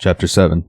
Chapter 7.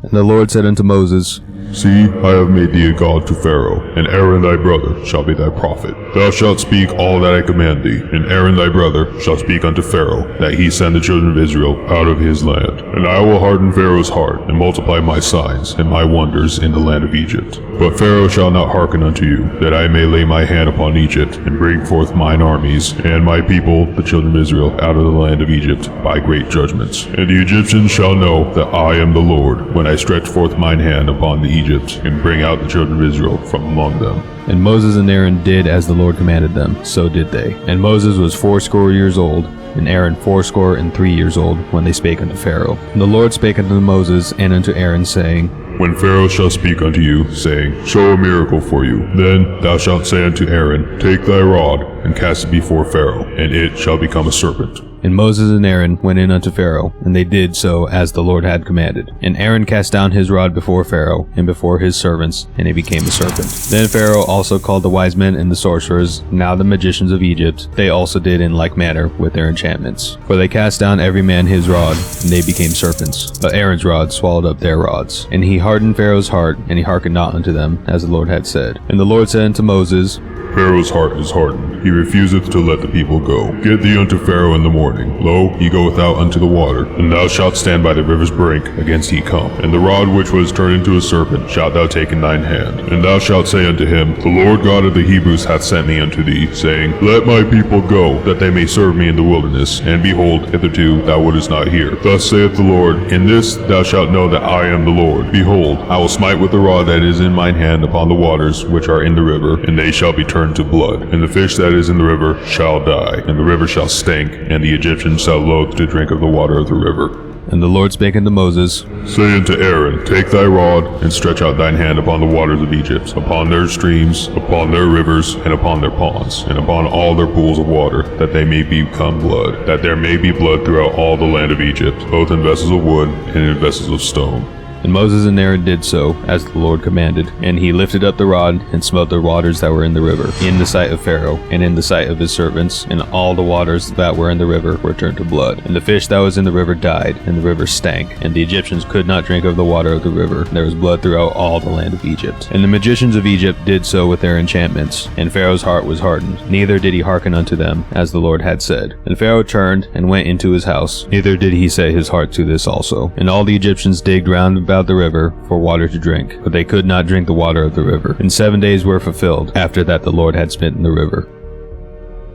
And the Lord said unto Moses, See, I have made thee a god to Pharaoh, and Aaron thy brother shall be thy prophet. Thou shalt speak all that I command thee, and Aaron thy brother shall speak unto Pharaoh, that he send the children of Israel out of his land. And I will harden Pharaoh's heart, and multiply my signs and my wonders in the land of Egypt. But Pharaoh shall not hearken unto you, that I may lay my hand upon Egypt, and bring forth mine armies, and my people, the children of Israel, out of the land of Egypt, by great judgments. And the Egyptians shall know that I am the Lord, when I stretch forth mine hand upon the Egypt, and bring out the children of Israel from among them. And Moses and Aaron did as the Lord commanded them, so did they. And Moses was 80 years old, and Aaron 83 years old, when they spake unto Pharaoh. And the Lord spake unto Moses and unto Aaron, saying, When Pharaoh shall speak unto you, saying, Show a miracle for you, then thou shalt say unto Aaron, Take thy rod, and cast it before Pharaoh, and it shall become a serpent. And Moses and Aaron went in unto Pharaoh, and they did so as the Lord had commanded. And Aaron cast down his rod before Pharaoh, and before his servants, and it became a serpent. Then Pharaoh also called the wise men and the sorcerers, now the magicians of Egypt. They also did in like manner with their enchantments. For they cast down every man his rod, and they became serpents. But Aaron's rod swallowed up their rods. And he hardened Pharaoh's heart, and he hearkened not unto them, as the Lord had said. And the Lord said unto Moses, Pharaoh's heart is hardened, he refuseth to let the people go. Get thee unto Pharaoh in the morning. Lo, he goeth out unto the water, and thou shalt stand by the river's brink against he come. And the rod which was turned into a serpent shalt thou take in thine hand. And thou shalt say unto him, The Lord God of the Hebrews hath sent me unto thee, saying, Let my people go, that they may serve me in the wilderness. And behold, hitherto thou wouldest not hear. Thus saith the Lord, In this thou shalt know that I am the Lord. Behold, I will smite with the rod that is in mine hand upon the waters which are in the river, and they shall be turned to blood, and the fish that is in the river shall die, and the river shall stink, and the Egyptians shall loathe to drink of the water of the river. And the Lord spake unto Moses, Say unto Aaron, Take thy rod, and stretch out thine hand upon the waters of Egypt, upon their streams, upon their rivers, and upon their ponds, and upon all their pools of water, that they may become blood, that there may be blood throughout all the land of Egypt, both in vessels of wood and in vessels of stone. And Moses and Aaron did so, as the Lord commanded. And he lifted up the rod, and smote the waters that were in the river, in the sight of Pharaoh, and in the sight of his servants, and all the waters that were in the river were turned to blood. And the fish that was in the river died, and the river stank, and the Egyptians could not drink of the water of the river. And there was blood throughout all the land of Egypt. And the magicians of Egypt did so with their enchantments, and Pharaoh's heart was hardened, neither did he hearken unto them, as the Lord had said. And Pharaoh turned, and went into his house, neither did he set his heart to this also. And all the Egyptians digged round about the river for water to drink, but they could not drink the water of the river. And 7 days were fulfilled after that the Lord had smitten the river.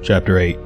Chapter 8.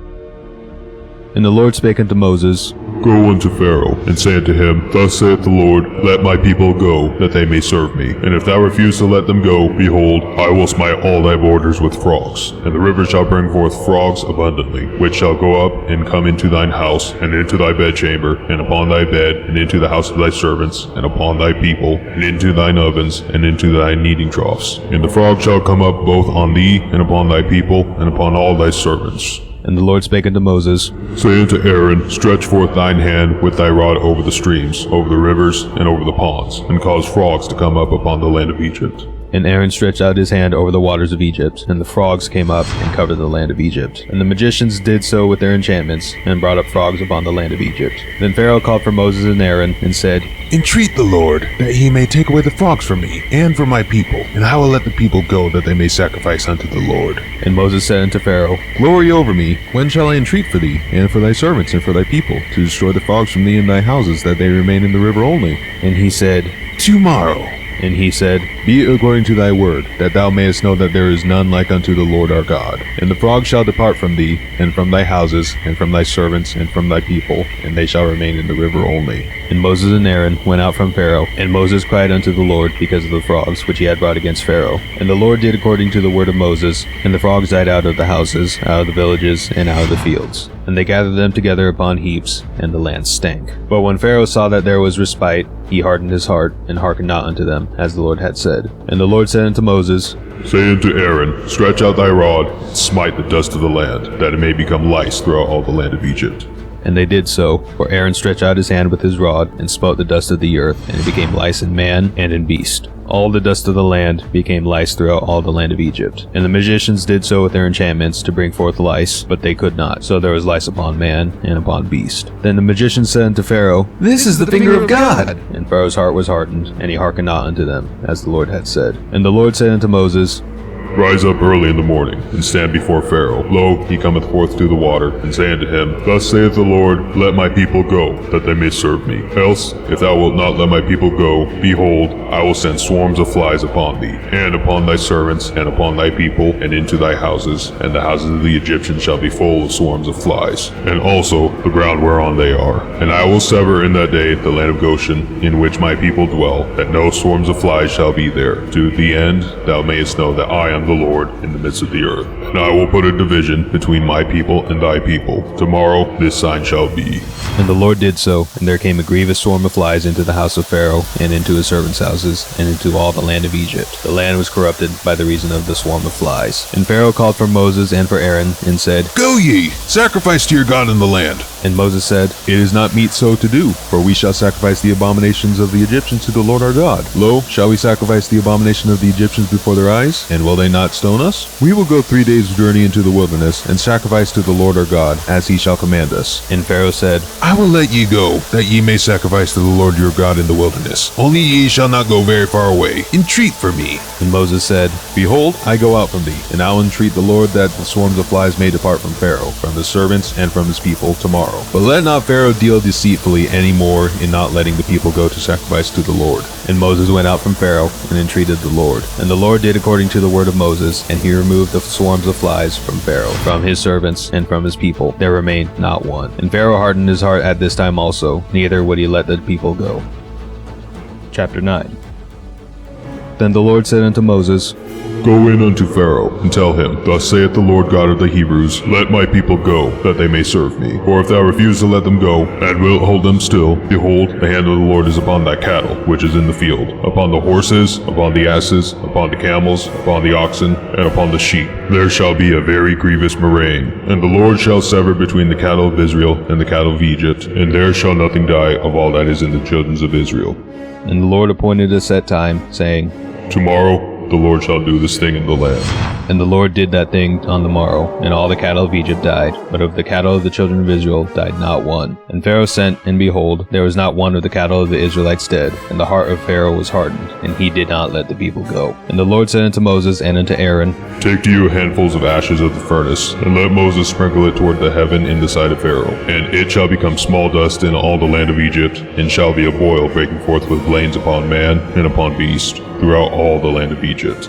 And the Lord spake unto Moses, Go unto Pharaoh, and say unto him, Thus saith the Lord, Let my people go, that they may serve me. And if thou refuse to let them go, behold, I will smite all thy borders with frogs. And the river shall bring forth frogs abundantly, which shall go up and come into thine house, and into thy bedchamber, and upon thy bed, and into the house of thy servants, and upon thy people, and into thine ovens, and into thy kneading troughs. And the frogs shall come up both on thee, and upon thy people, and upon all thy servants. And the Lord spake unto Moses, Say unto Aaron, Stretch forth thine hand with thy rod over the streams, over the rivers, and over the ponds, and cause frogs to come up upon the land of Egypt. And Aaron stretched out his hand over the waters of Egypt, and the frogs came up and covered the land of Egypt. And the magicians did so with their enchantments, and brought up frogs upon the land of Egypt. Then Pharaoh called for Moses and Aaron, and said, Entreat the Lord, that he may take away the frogs from me, and from my people, and I will let the people go, that they may sacrifice unto the Lord. And Moses said unto Pharaoh, Glory over me, when shall I entreat for thee, and for thy servants, and for thy people, to destroy the frogs from thee in thy houses, that they remain in the river only? And he said, Tomorrow. And he said, Be it according to thy word, that thou mayest know that there is none like unto the Lord our God. And the frogs shall depart from thee, and from thy houses, and from thy servants, and from thy people, and they shall remain in the river only. And Moses and Aaron went out from Pharaoh, and Moses cried unto the Lord because of the frogs which he had brought against Pharaoh. And the Lord did according to the word of Moses, and the frogs died out of the houses, out of the villages, and out of the fields. And they gathered them together upon heaps, and the land stank. But when Pharaoh saw that there was respite, he hardened his heart, and hearkened not unto them, as the Lord had said. And the Lord said unto Moses, Say unto Aaron, Stretch out thy rod, and smite the dust of the land, that it may become lice throughout all the land of Egypt. And they did so, for Aaron stretched out his hand with his rod, and smote the dust of the earth, and it became lice in man and in beast. All the dust of the land became lice throughout all the land of Egypt. And the magicians did so with their enchantments to bring forth lice, but they could not. So there was lice upon man and upon beast. Then the magicians said unto Pharaoh, This is the finger of God! And Pharaoh's heart was hardened, and he hearkened not unto them, as the Lord had said. And the Lord said unto Moses, Rise up early in the morning, and stand before Pharaoh. Lo, he cometh forth to the water, and say unto him, Thus saith the Lord, Let my people go, that they may serve me. Else, if thou wilt not let my people go, behold, I will send swarms of flies upon thee, and upon thy servants, and upon thy people, and into thy houses, and the houses of the Egyptians shall be full of swarms of flies, and also the ground whereon they are. And I will sever in that day the land of Goshen, in which my people dwell, that no swarms of flies shall be there, to the end thou mayest know that I am the Lord in the midst of the earth. And I will put a division between my people and thy people. Tomorrow this sign shall be. And the Lord did so, and there came a grievous swarm of flies into the house of Pharaoh, and into his servants' houses, and into all the land of Egypt. The land was corrupted by the reason of the swarm of flies. And Pharaoh called for Moses and for Aaron, and said, Go ye, sacrifice to your God in the land. And Moses said, It is not meet so to do, for we shall sacrifice the abominations of the Egyptians to the Lord our God. Lo, shall we sacrifice the abomination of the Egyptians before their eyes? And will they not stone us? We will go 3 days' journey into the wilderness, and sacrifice to the Lord our God, as he shall command us. And Pharaoh said, I will let ye go, that ye may sacrifice to the Lord your God in the wilderness. Only ye shall not go very far away. Entreat for me. And Moses said, Behold, I go out from thee, and I will entreat the Lord that the swarms of flies may depart from Pharaoh, from his servants, and from his people tomorrow. But let not Pharaoh deal deceitfully any more in not letting the people go to sacrifice to the Lord. And Moses went out from Pharaoh, and entreated the Lord. And the Lord did according to the word of Moses, and he removed the swarms of flies from Pharaoh, from his servants, and from his people. There remained not one. And Pharaoh hardened his heart at this time also, neither would he let the people go. Chapter 9. Then the Lord said unto Moses, Go in unto Pharaoh, and tell him, Thus saith the Lord God of the Hebrews, Let my people go, that they may serve me. For if thou refuse to let them go, and wilt hold them still, behold, the hand of the Lord is upon thy cattle, which is in the field, upon the horses, upon the asses, upon the camels, upon the oxen, and upon the sheep. There shall be a very grievous murrain, and the Lord shall sever between the cattle of Israel and the cattle of Egypt, and there shall nothing die of all that is in the children of Israel. And the Lord appointed a set time, saying, Tomorrow the Lord shall do this thing in the land. And the Lord did that thing on the morrow, and all the cattle of Egypt died, but of the cattle of the children of Israel died not one. And Pharaoh sent, and behold, there was not one of the cattle of the Israelites dead, and the heart of Pharaoh was hardened, and he did not let the people go. And the Lord said unto Moses and unto Aaron, Take to you handfuls of ashes of the furnace, and let Moses sprinkle it toward the heaven in the sight of Pharaoh. And it shall become small dust in all the land of Egypt, and shall be a boil breaking forth with blains upon man and upon beast, throughout all the land of Egypt.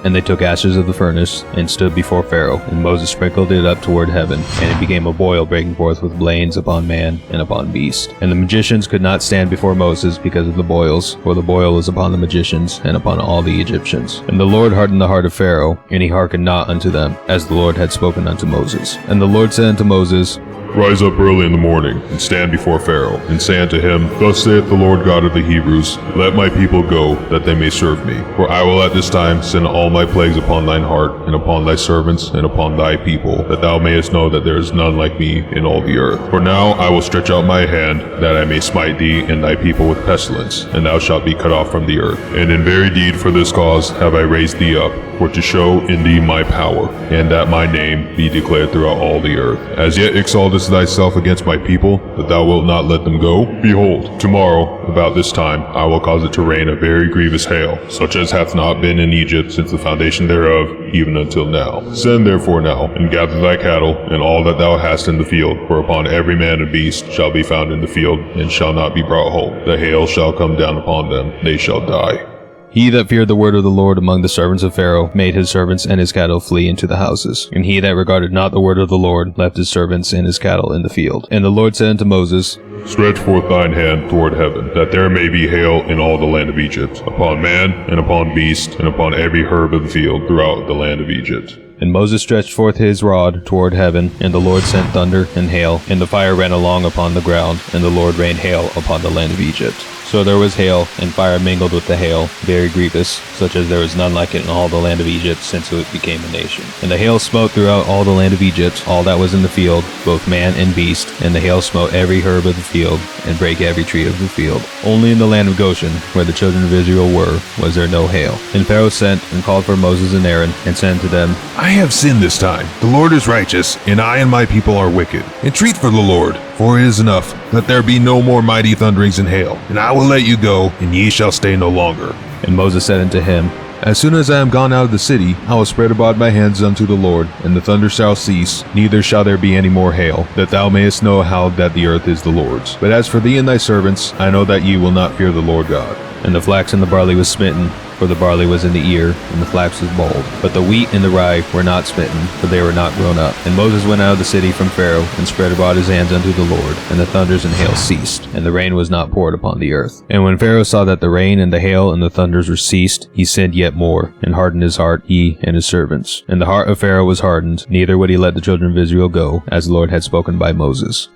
And they took ashes of the furnace, and stood before Pharaoh, and Moses sprinkled it up toward heaven, and it became a boil breaking forth with blains upon man and upon beast. And the magicians could not stand before Moses because of the boils, for the boil was upon the magicians, and upon all the Egyptians. And the Lord hardened the heart of Pharaoh, and he hearkened not unto them, as the Lord had spoken unto Moses. And the Lord said unto Moses, Rise up early in the morning, and stand before Pharaoh, and say unto him, Thus saith the Lord God of the Hebrews, Let my people go, that they may serve me. For I will at this time send all my plagues upon thine heart, and upon thy servants, and upon thy people, that thou mayest know that there is none like me in all the earth. For now I will stretch out my hand, that I may smite thee and thy people with pestilence, and thou shalt be cut off from the earth. And in very deed for this cause have I raised thee up, for to show in thee my power, and that my name be declared throughout all the earth. As yet exaltest thyself against my people, that thou wilt not let them go? Behold, tomorrow, about this time, I will cause it to rain a very grievous hail, such as hath not been in Egypt since the foundation thereof, even until now. Send therefore now, and gather thy cattle, and all that thou hast in the field, for upon every man and beast shall be found in the field, and shall not be brought home. The hail shall come down upon them, they shall die. He that feared the word of the Lord among the servants of Pharaoh made his servants and his cattle flee into the houses. And he that regarded not the word of the Lord left his servants and his cattle in the field. And the Lord said unto Moses, Stretch forth thine hand toward heaven, that there may be hail in all the land of Egypt, upon man, and upon beast, and upon every herb of the field throughout the land of Egypt. And Moses stretched forth his rod toward heaven, and the Lord sent thunder and hail, and the fire ran along upon the ground, and the Lord rained hail upon the land of Egypt. So there was hail, and fire mingled with the hail, very grievous, such as there was none like it in all the land of Egypt since it became a nation. And the hail smote throughout all the land of Egypt, all that was in the field, both man and beast, and the hail smote every herb of the field, and brake every tree of the field. Only in the land of Goshen, where the children of Israel were, was there no hail. And Pharaoh sent and called for Moses and Aaron, and said to them, I have sinned this time. The Lord is righteous, and I and my people are wicked. Entreat for the Lord, for it is enough that there be no more mighty thunderings and hail. And I will let you go, and ye shall stay no longer. And Moses said unto him, As soon as I am gone out of the city, I will spread abroad my hands unto the Lord, and the thunder shall cease, neither shall there be any more hail, that thou mayest know how that the earth is the Lord's. But as for thee and thy servants, I know that ye will not fear the Lord God. And the flax and the barley was smitten, for the barley was in the ear, and the flax was bold. But the wheat and the rye were not smitten, for they were not grown up. And Moses went out of the city from Pharaoh, and spread abroad his hands unto the Lord, and the thunders and hail ceased, and the rain was not poured upon the earth. And when Pharaoh saw that the rain and the hail and the thunders were ceased, he sinned yet more, and hardened his heart, he and his servants. And the heart of Pharaoh was hardened, neither would he let the children of Israel go, as the Lord had spoken by Moses.